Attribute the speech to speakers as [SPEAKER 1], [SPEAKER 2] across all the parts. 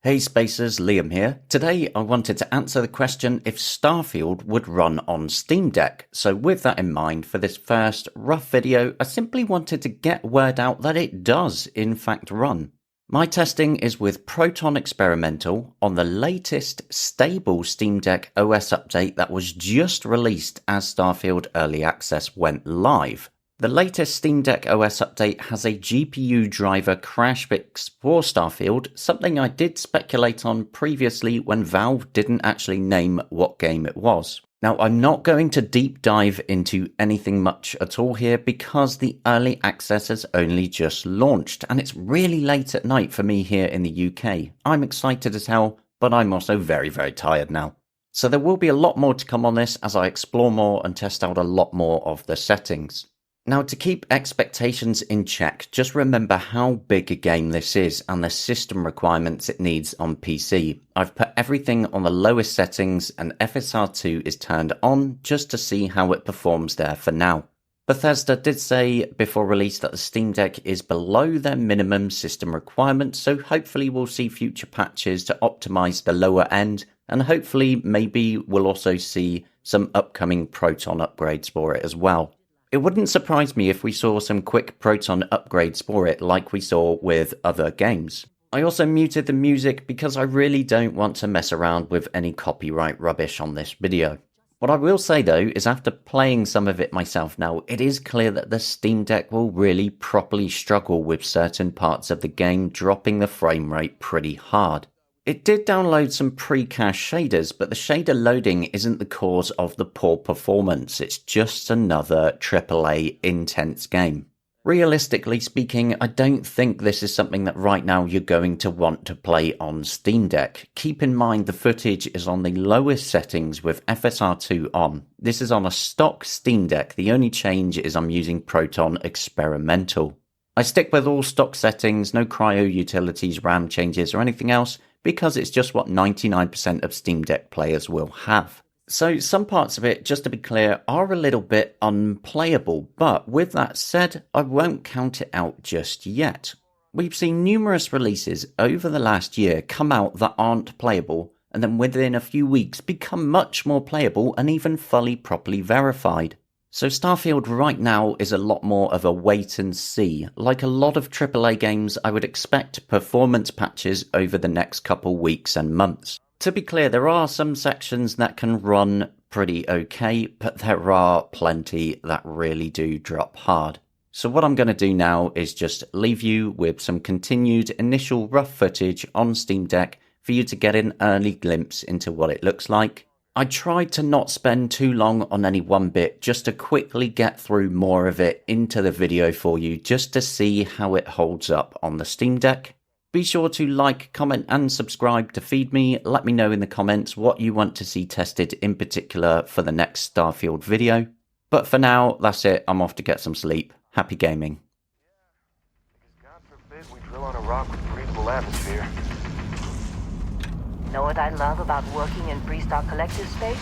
[SPEAKER 1] Hey Spacers, Liam here. Today I wanted to answer the question if Starfield would run on Steam Deck. So with that in mind, for this first rough video, I simply wanted to get word out that it does in fact run. My testing is with Proton Experimental on the latest stable Steam Deck OS update that was just released as Starfield Early Access went live. The latest Steam Deck OS update has a GPU driver crash fix for Starfield, something I did speculate on previously when Valve didn't actually name what game it was. Now, I'm not going to deep dive into anything much at all here because the early access has only just launched and it's really late at night for me here in the UK. I'm excited as hell, but I'm also very, very tired now. So there will be a lot more to come on this as I explore more and test out a lot more of the settings. Now, to keep expectations in check, just remember how big a game this is and the system requirements it needs on PC. I've put everything on the lowest settings and FSR2 is turned on just to see how it performs there for now. Bethesda did say before release that the Steam Deck is below their minimum system requirements, so hopefully we'll see future patches to optimize the lower end, and hopefully maybe we'll also see some upcoming Proton upgrades for it as well. It wouldn't surprise me if we saw some quick Proton upgrades for it like we saw with other games. I also muted the music because I really don't want to mess around with any copyright rubbish on this video. What I will say though is after playing some of it myself now, it is clear that the Steam Deck will really properly struggle with certain parts of the game dropping the frame rate pretty hard. It did download some pre-cached shaders, but the shader loading isn't the cause of the poor performance. It's just another AAA intense game. Realistically speaking, I don't think this is something that right now you're going to want to play on Steam Deck. Keep in mind the footage is on the lowest settings with FSR2 on. This is on a stock Steam Deck. The only change is I'm using Proton Experimental. I stick with all stock settings, no cryo utilities, RAM changes or anything else, because it's just what 99% of Steam Deck players will have. So some parts of it, just to be clear, are a little bit unplayable, but with that said, I won't count it out just yet. We've seen numerous releases over the last year come out that aren't playable, and then within a few weeks become much more playable and even fully properly verified. So Starfield right now is a lot more of a wait and see. Like a lot of AAA games, I would expect performance patches over the next couple weeks and months. To be clear, there are some sections that can run pretty okay, but there are plenty that really do drop hard. So what I'm going to do now is just leave you with some continued initial rough footage on Steam Deck for you to get an early glimpse into what it looks like. I tried to not spend too long on any one bit, just to quickly get through more of it into the video for you, just to see how it holds up on the Steam Deck. Be sure to like, comment and subscribe to feed me. Let me know in the comments what you want to see tested in particular for the next Starfield video. But for now, that's it. I'm off to get some sleep. Happy gaming.
[SPEAKER 2] God forbid we drill on a rock with breathable atmosphere.
[SPEAKER 3] Know what I love about working in Freestar Collective space?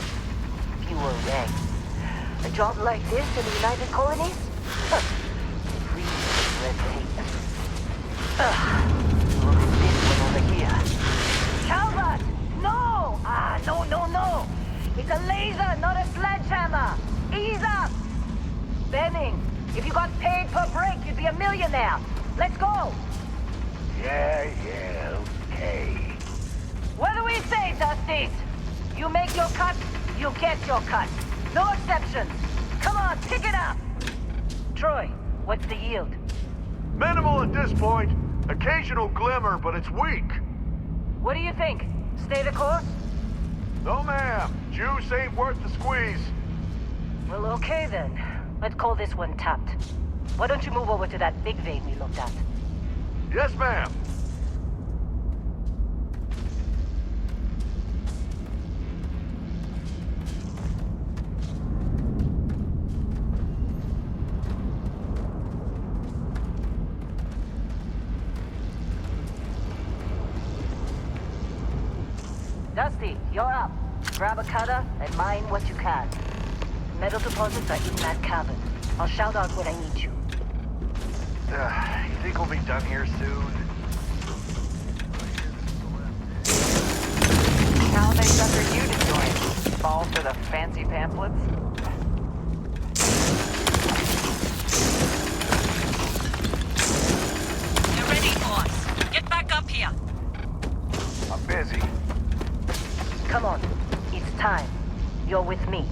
[SPEAKER 3] Fewer regs. A job like this in the United Colonies? Free red tape. Look at this one over here. Calvert! No! No. It's a laser, not a sledgehammer. Ease up! Benning, if you got paid per break, you'd be a millionaire. Let's go!
[SPEAKER 2] Yeah, okay.
[SPEAKER 3] What do we say, Dusties? You make your cut, you get your cut. No exceptions. Come on, pick it up. Troy, what's the yield?
[SPEAKER 2] Minimal at this point. Occasional glimmer, but it's weak.
[SPEAKER 3] What do you think? Stay the course?
[SPEAKER 2] No, ma'am. Juice ain't worth the squeeze.
[SPEAKER 3] Well, okay then. Let's call this one tapped. Why don't you move over to that big vein we looked at?
[SPEAKER 2] Yes, ma'am.
[SPEAKER 3] Dusty, you're up. Grab a cutter and mine what you can. Metal deposits are in that cabin. I'll shout out when I need you.
[SPEAKER 2] You think we'll be done here soon?
[SPEAKER 3] fall for the fancy pamphlets?
[SPEAKER 4] You're ready, boss. Get back up here.
[SPEAKER 2] I'm busy.
[SPEAKER 3] Come on, it's time. You're with me.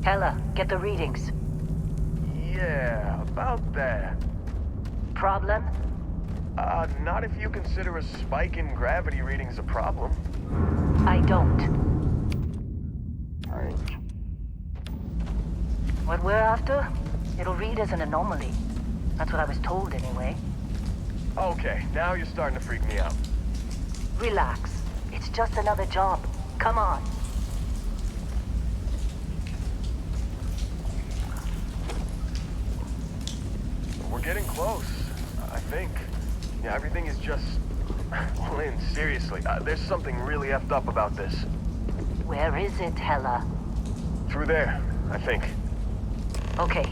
[SPEAKER 3] Hella, get the readings.
[SPEAKER 2] Yeah, about that.
[SPEAKER 3] Problem?
[SPEAKER 2] Not if you consider a spike in gravity readings a problem.
[SPEAKER 3] I don't. What we're after, it'll read as an anomaly. That's what I was told anyway.
[SPEAKER 2] Okay, now you're starting to freak me out.
[SPEAKER 3] Relax. It's just another job. Come on.
[SPEAKER 2] We're getting close, I think. Yeah, everything is just... Lynn, seriously, there's something really effed up about this.
[SPEAKER 3] Where is it, Hella?
[SPEAKER 2] Through there, I think.
[SPEAKER 3] Okay,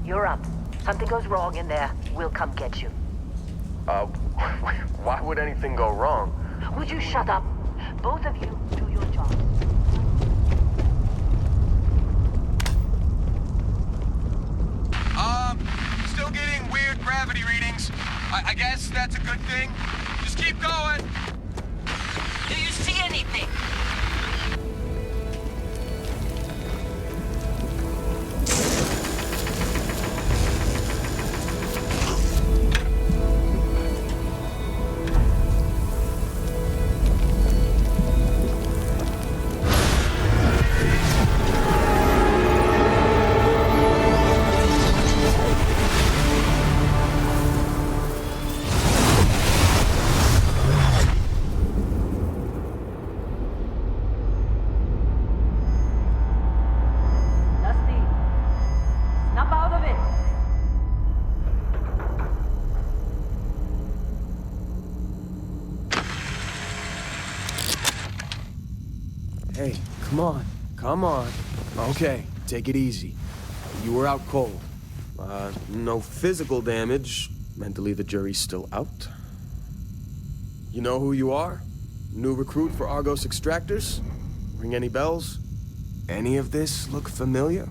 [SPEAKER 3] you're up. Something goes wrong in there, we'll come get you.
[SPEAKER 2] Why would anything go wrong?
[SPEAKER 3] Would you shut up? Both of you do your job.
[SPEAKER 2] Still getting weird gravity readings. I guess that's a good thing. Just keep going.
[SPEAKER 4] Do you see anything?
[SPEAKER 5] Hey, come on. Come on. Okay, take it easy. You were out cold. No physical damage. Mentally, the jury's still out. You know who you are? New recruit for Argos Extractors? Ring any bells? Any of this look familiar?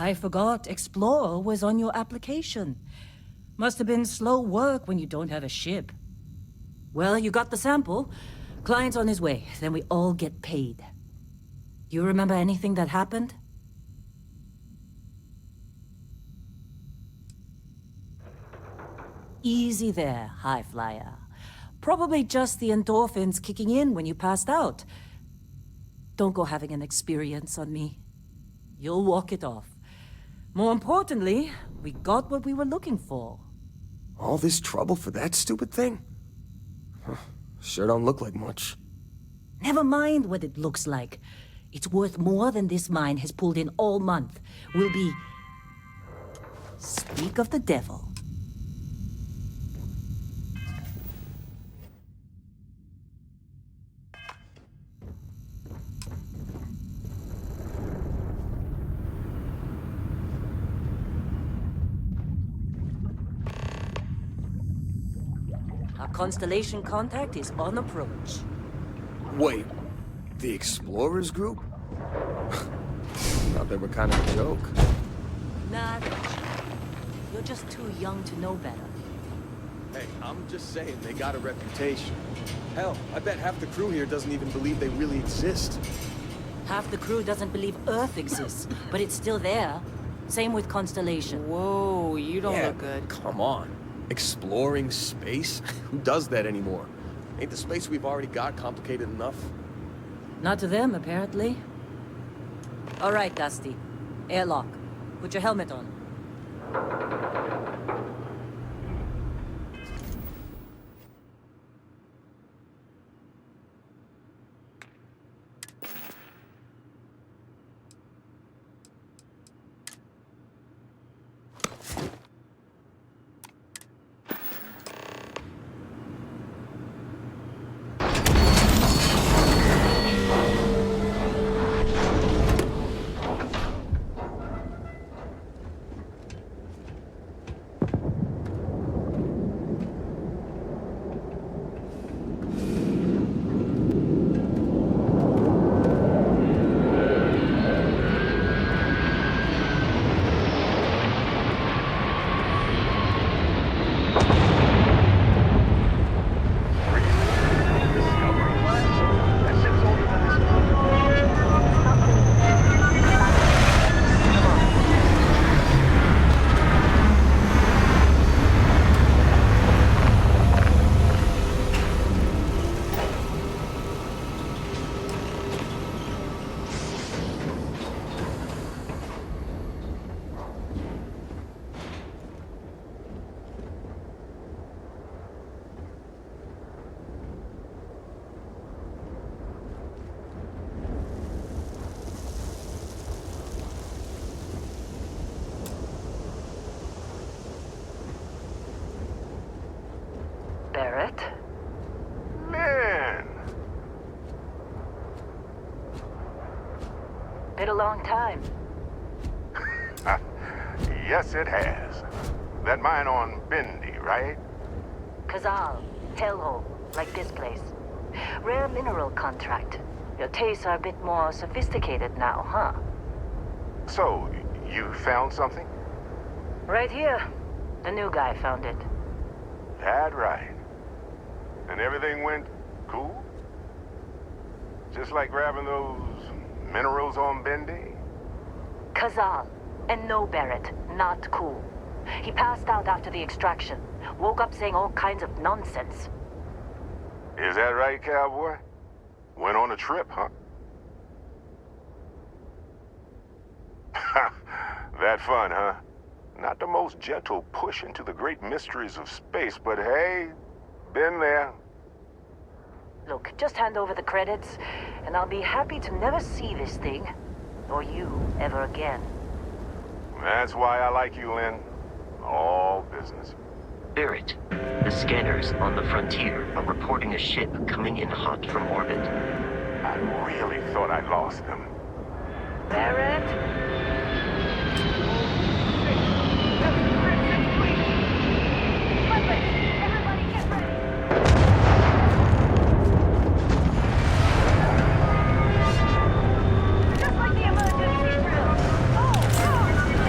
[SPEAKER 6] I forgot Explorer was on your application. Must have been slow work when you don't have a ship. Well, you got the sample. Client's on his way, then we all get paid. Do you remember anything that happened? Easy there, High Flyer. Probably just the endorphins kicking in when you passed out. Don't go having an experience on me. You'll walk it off. More importantly, we got what we were looking for.
[SPEAKER 5] All this trouble for that stupid thing? Huh, sure don't look like much.
[SPEAKER 6] Never mind what it looks like. It's worth more than this mine has pulled in all month. We'll be... Speak of the devil. Our Constellation contact is on approach.
[SPEAKER 5] Wait, the Explorers group? Thought they were kind of a joke.
[SPEAKER 6] Nah, you're just too young to know better.
[SPEAKER 5] Hey, I'm just saying they got a reputation. Hell, I bet half the crew here doesn't even believe they really exist.
[SPEAKER 6] Half the crew doesn't believe Earth exists, but it's still there. Same with Constellation.
[SPEAKER 7] Whoa, you don't
[SPEAKER 5] Yeah,
[SPEAKER 7] look good.
[SPEAKER 5] come on. Exploring space? Who does that anymore? Ain't the space we've already got complicated enough?
[SPEAKER 6] Not to them, apparently. All right, Dusty. Airlock. Put your helmet on.
[SPEAKER 3] Barrett?
[SPEAKER 2] Man!
[SPEAKER 3] Been a long time.
[SPEAKER 2] Yes, it has. That mine on Bendy, right?
[SPEAKER 3] Kazal, hellhole, like this place. Rare mineral contract. Your tastes are a bit more sophisticated now, huh?
[SPEAKER 2] So, you found something?
[SPEAKER 3] Right here. The new guy found it.
[SPEAKER 2] That right. And everything went cool? Just like grabbing those minerals on Bendy?
[SPEAKER 3] Kazal. And no Barrett. Not cool. He passed out after the extraction. Woke up saying all kinds of nonsense.
[SPEAKER 2] Is that right, cowboy? Went on a trip, huh? That fun, huh? Not the most gentle push into the great mysteries of space, but hey, been there.
[SPEAKER 3] Look, just hand over the credits, and I'll be happy to never see this thing, or you, ever again.
[SPEAKER 2] That's why I like you, Lynn. All business.
[SPEAKER 8] Barrett, the scanners on the frontier are reporting a ship coming in hot from orbit.
[SPEAKER 2] I really thought I lost them.
[SPEAKER 3] Barrett? Just like the emergency drill. Oh, God!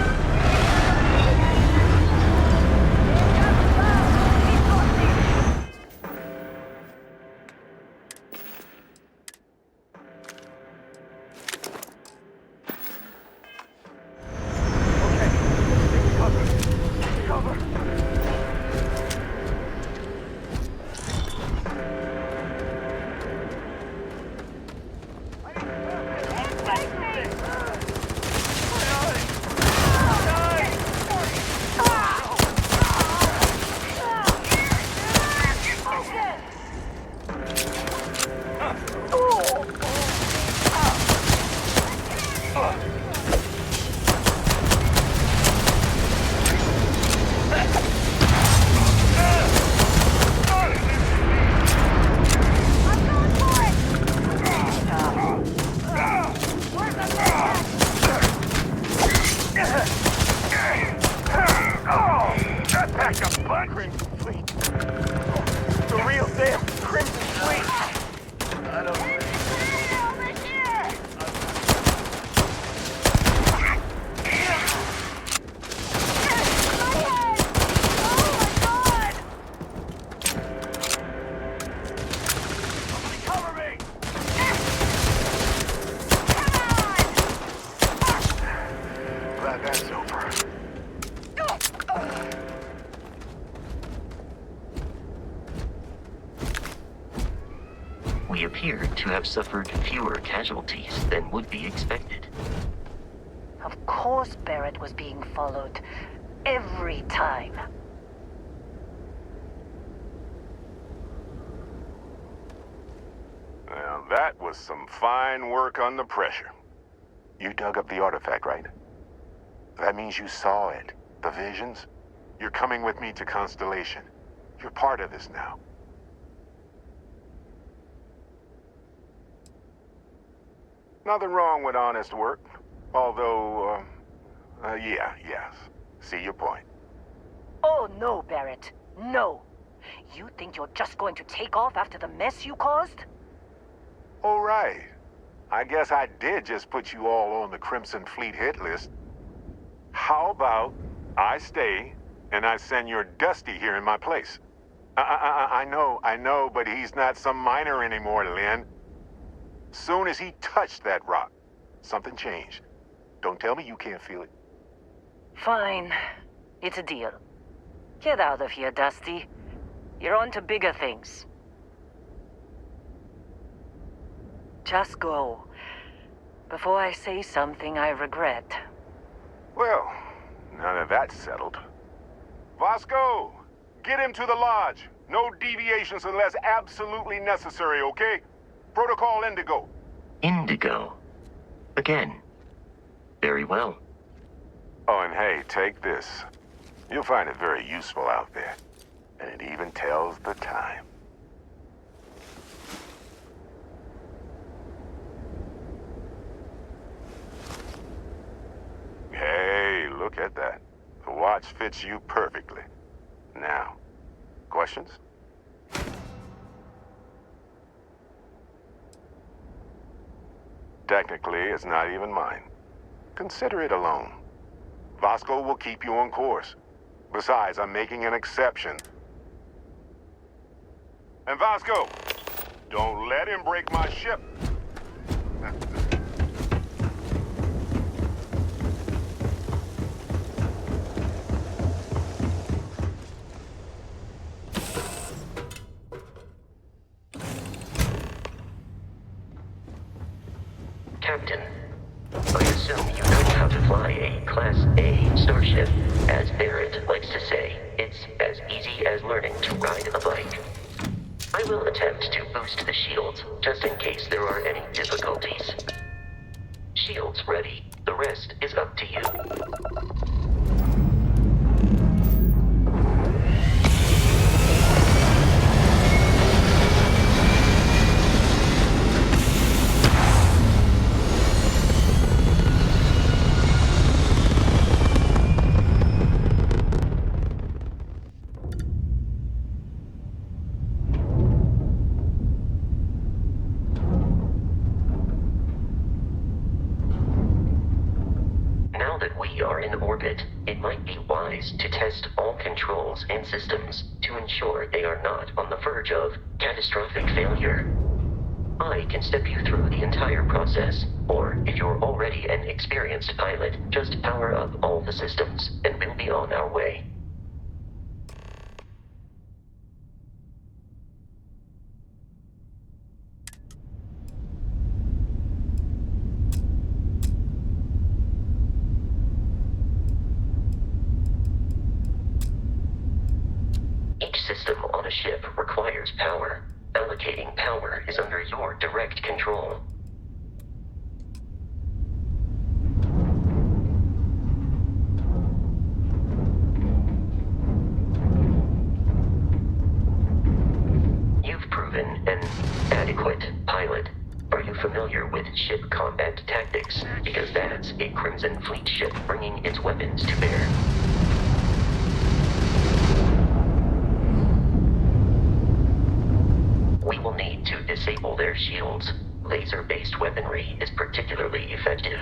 [SPEAKER 2] What? Crimson Fleet. The real damn Crimson Fleet. I don't know. That's over.
[SPEAKER 8] We appear to have suffered fewer casualties than would be expected.
[SPEAKER 3] Of course Barrett was being followed. Every time.
[SPEAKER 7] Well, that was some fine work under pressure. You dug up the artifact, right? That means you saw it. The visions? You're coming with me to Constellation. You're part of this now. Nothing wrong with honest work. Although, yes. See your point.
[SPEAKER 3] Oh no, Barrett. No. You think you're just going to take off after the mess you caused?
[SPEAKER 7] All right. I guess I did just put you all on the Crimson Fleet hit list. How about I stay and I send your Dusty here in my place? I know, but he's not some miner anymore, Lynn. Soon as he touched that rock, something changed. Don't tell me you can't feel it.
[SPEAKER 3] Fine. It's a deal. Get out of here, Dusty. You're on to bigger things. Just go. Before I say something I regret.
[SPEAKER 7] Well, now that that's settled. Vasco, get him to the lodge. No deviations unless absolutely necessary, okay? Protocol Indigo.
[SPEAKER 8] Indigo. Again. Very well.
[SPEAKER 7] Oh, and hey, take this. You'll find it very useful out there. And it even tells the time. Hey, look at that. The watch fits you perfectly. Now, questions? Technically, it's not even mine. Consider it a loan. Vasco will keep you on course. Besides, I'm making an exception. And Vasco, don't let him break my ship.
[SPEAKER 8] Captain, I assume you know how to fly a Class A starship. As Barrett likes to say, it's as easy as learning to ride a bike. I will attempt to boost the shields, just in case there are any difficulties. Shields ready. The rest is up to you. Now that we are in orbit, it might be wise to test all controls and systems to ensure they are not on the verge of catastrophic failure. I can step you through the entire process, or if you're already an experienced pilot, just power up all the systems, and we'll be on our way. Each system on a ship requires power. Allocating power is under your direct control. You've proven an adequate pilot. Are you familiar with ship combat tactics? Because that's a Crimson Fleet ship bringing its weapons to bear. their shields. Laser-based weaponry is particularly effective.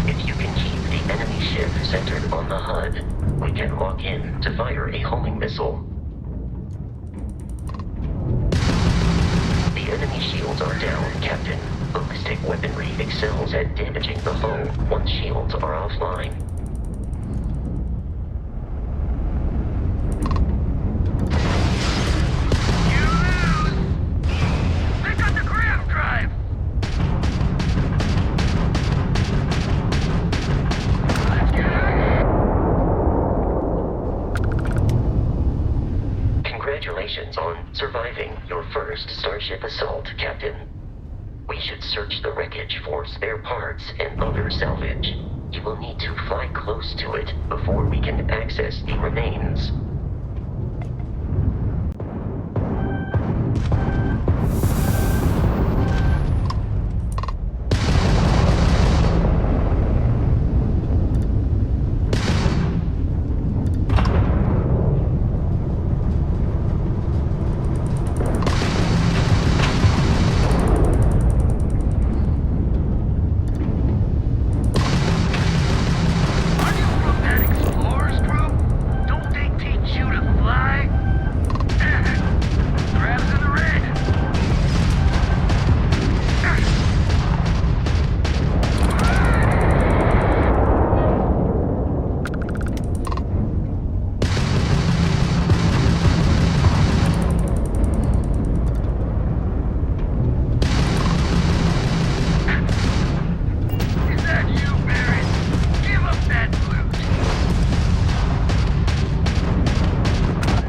[SPEAKER 8] If you can keep the enemy ship centered on the HUD, we can lock in to fire a homing missile. The enemy shields are down, Captain. Ballistic weaponry excels at damaging the hull once shields are offline.
[SPEAKER 9] You lose! Pick up the ground drive! Let's get out!
[SPEAKER 8] Congratulations on surviving your first Starship assault, Captain. We should search the wreckage for spare parts and other salvage. You will need to fly close to it before we can access the remains.
[SPEAKER 9] Are you from that explorers group? Don't they teach you to fly? Crabs in the red. Is that you, Barrett? Give up that loot.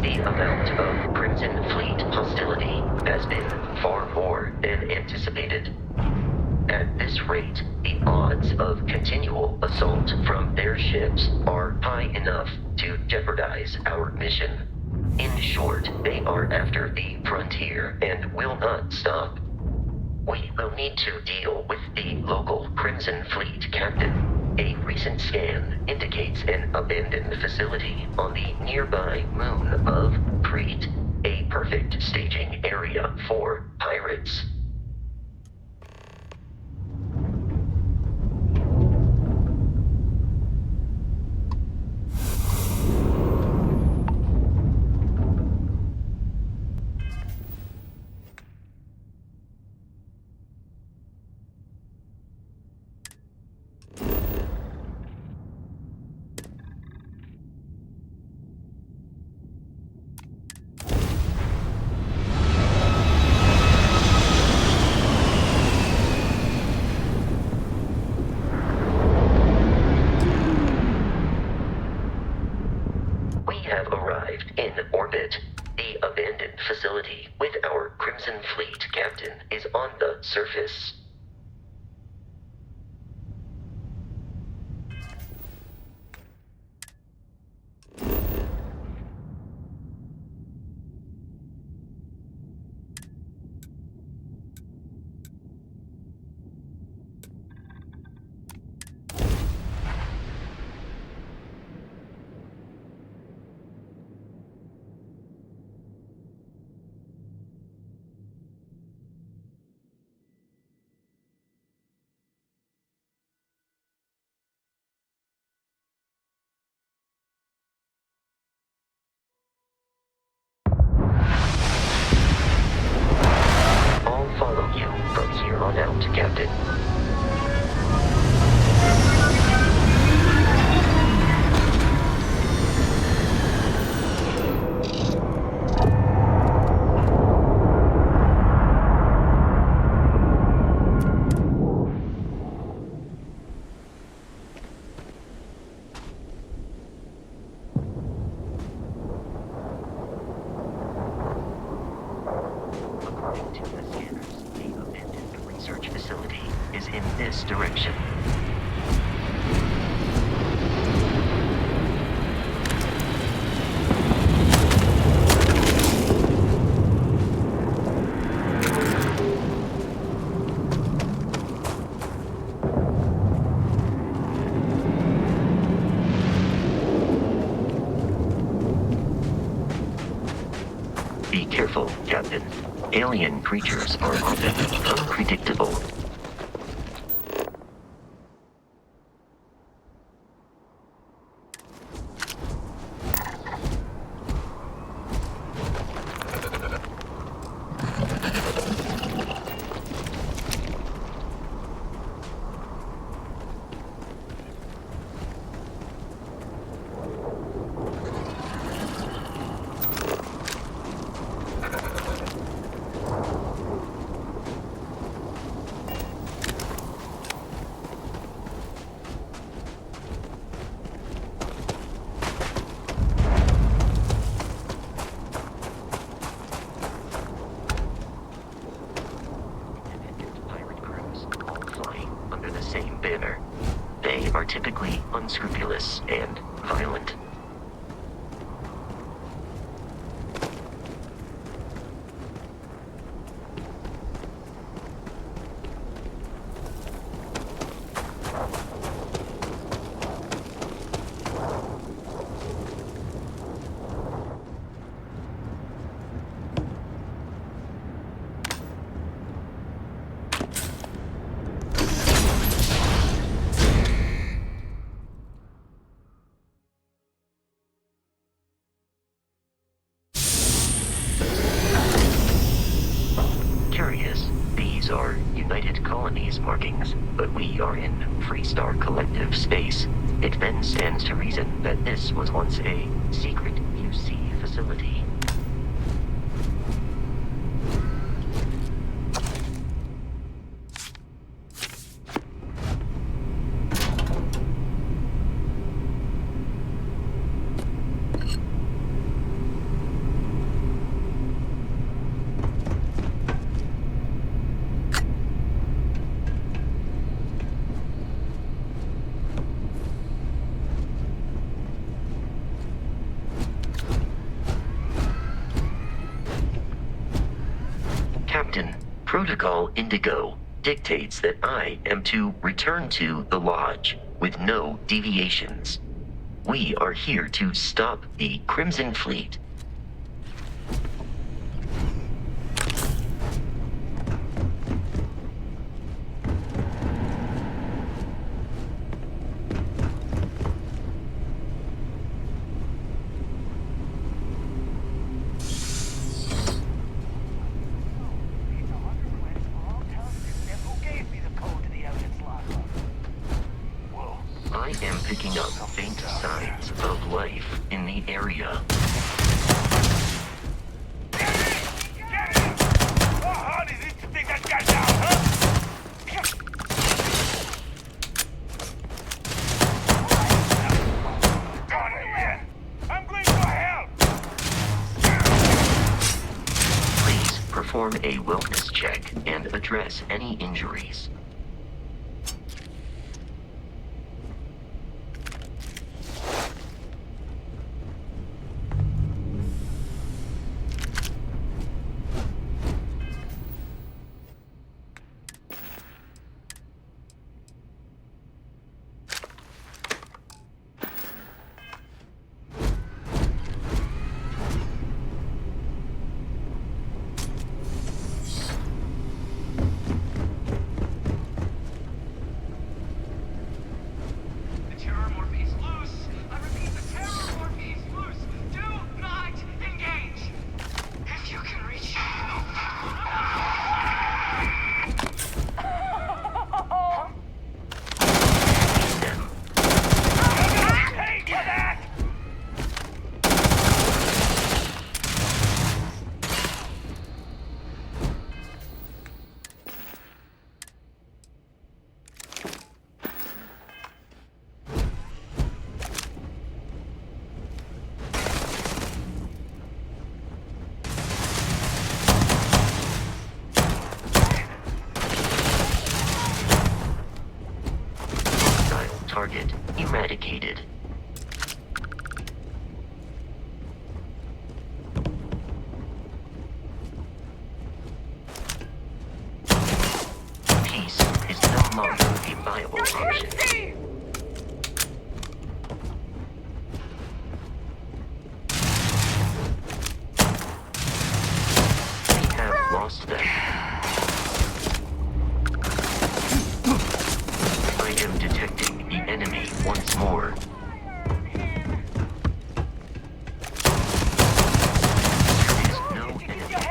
[SPEAKER 8] The amount of Crimson Fleet hostility has been far more than anticipated. At this rate, the odds of continual assault from their ships are high enough to jeopardize our mission. In short, they are after the frontier and will not stop. We will need to deal with the local Crimson Fleet captain. A recent scan indicates an abandoned facility on the nearby moon of Crete, a perfect staging area for pirates. We have arrived in orbit. The abandoned facility with our Crimson Fleet captain is on the surface. I'll follow you from here on out, Captain. According to the scanners, the abandoned research facility is in this direction. careful, Captain. Alien creatures are often unpredictable. They are typically unscrupulous and violent. Curious, these are United Colonies markings, but we are in Freestar Collective space. It then stands to reason that this was once a secret UC facility. Captain, Protocol Indigo dictates that I am to return to the Lodge with no deviations. We are here to stop the Crimson Fleet. I am picking up faint signs of life in the area. Please perform a wellness check and address any injuries. Target eradicated. Peace is no longer a viable option. 4. There is no enemy here.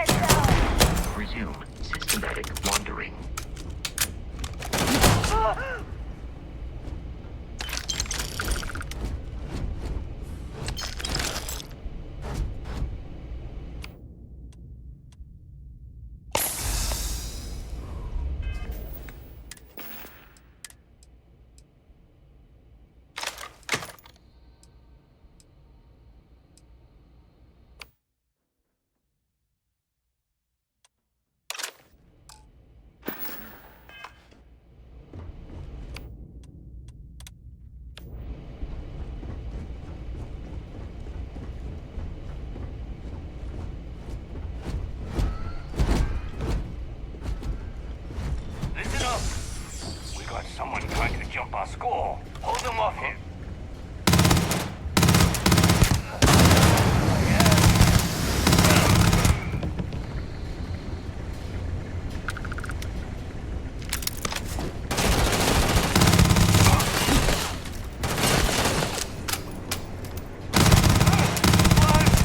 [SPEAKER 8] Resume systematic wandering.
[SPEAKER 9] Listen up. We got someone trying to jump our skull. Hold them off him.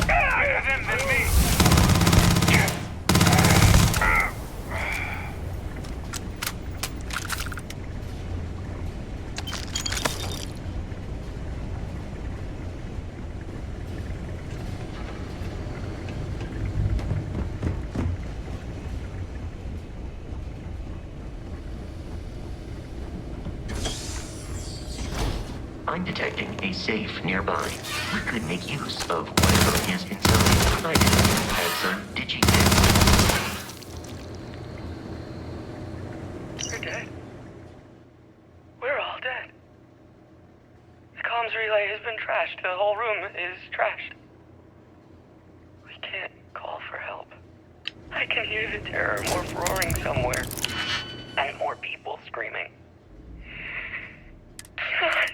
[SPEAKER 9] Better than me.
[SPEAKER 8] I'm detecting a safe nearby. We could make use of whatever is inside, provided you had some digi-kits.
[SPEAKER 10] We're dead. We're all dead. The comms relay has been trashed. The whole room is trashed. We can't call for help. I can hear the terror morph roaring somewhere. And more people screaming. God.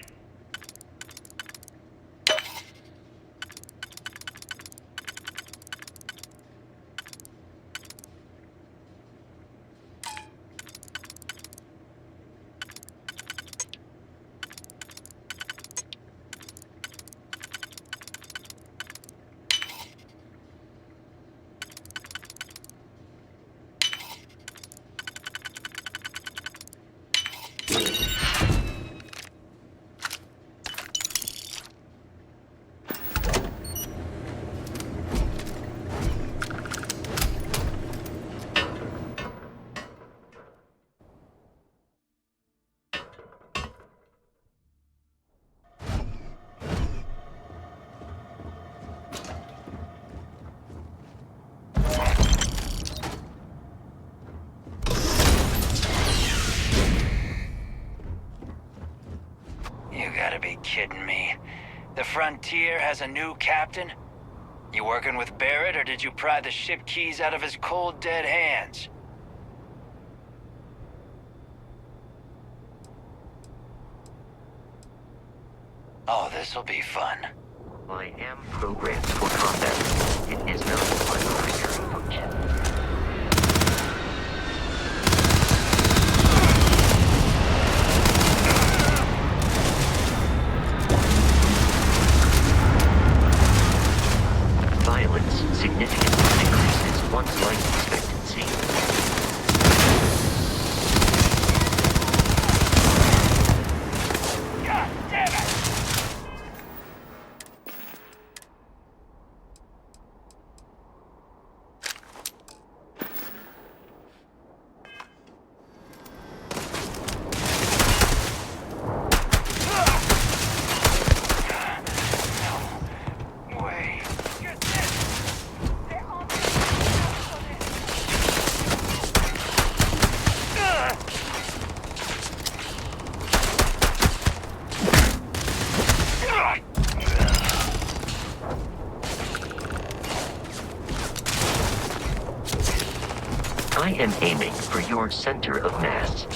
[SPEAKER 11] You gotta be kidding me. The Frontier has a new captain? You working with Barrett, or did you pry the ship keys out of his cold, dead hands? Oh, this'll be fun.
[SPEAKER 8] I am programmed for combat. It is not my primary function. Violence significantly increases one's life expectancy.
[SPEAKER 9] God damn it! No way. Get this! They're on the
[SPEAKER 8] I am aiming for your center of mass.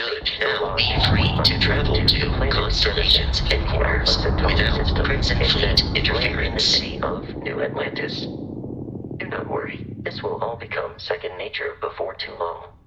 [SPEAKER 8] should now be free to travel to Constellation's headquarters without Crimson Fleet interference. The city of New Atlantis. Do not worry, this will all become second nature before too long.